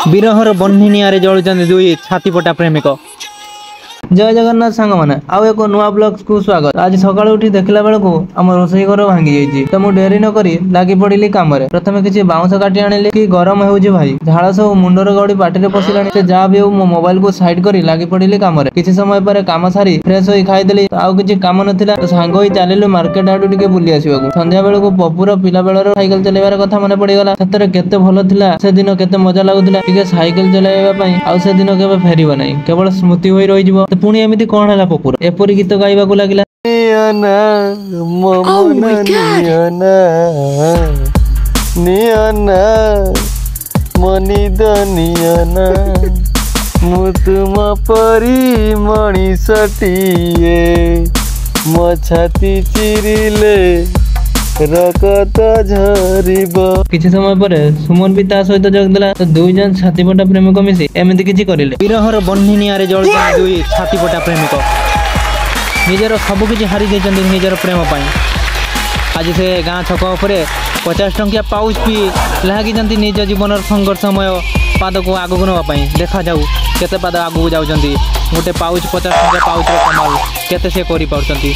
विरहर बन्ही निआरे जलुचंदी दुई छातीपटा प्रेमिक। जय जगन्नाथ सांग मैंने आउ एक नुआ ब्लॉग को स्वागत। आज सकाळ उठी देखला बेलू आम रोसई घर भांगी जाइए तो मुझे डेरी नक लगी पड़ी कम। प्रथम किसी बाउंस काटी आनिली कि गरम हो भाई झाड़ सब मुंडर गड़ी पार्टी पशिला से जहाँ भी हो मो मोबाइल को साइड कर लगी पड़ी कम। किसी समय पर कम सारी फ्रेश हो खाईदेली आउ किसी कम नाला तो सांग ही चलू मार्केट आड़ू टे बुली आसवाक। संध्या बेलू पपुर पिला बेलर साइकेल चलाइबार कथा मन पड़गला। सतरे केते भल थिला से दिन केते मजा लगुला टिके साइकेल चलाइबा पई आउ से दिन केबे फेरिबो नै केवल स्मृति होई रहि जिवो। पुणी एमती कौन है पपुर एपरी गीत गाइबा को लगिला। मु तुम परी मणिषटिए मो छाती चिरिले रकत झरिब। किछि समय पर सुमन भी ता सहित जगदेला तो दुई जन छातीपटा प्रेमिक मिसी एमती किछि करिले। विरहर बन्ही निआरे जलुचंदी दुई छातीपटा प्रेमिक निजर सब किछि हारि देचंदी निजर प्रेम पाई। आज से गाँ छक उपरे 50 टंकिया पाउच पी लागी जंती निज जीवन संघर्षमय पाद को आगु नापाई। देखा जाऊ केते पाद आगु जाउचंदी गोटे पाउच 50 टंकिया पाउच कमाल केते से करि पाउचंदी।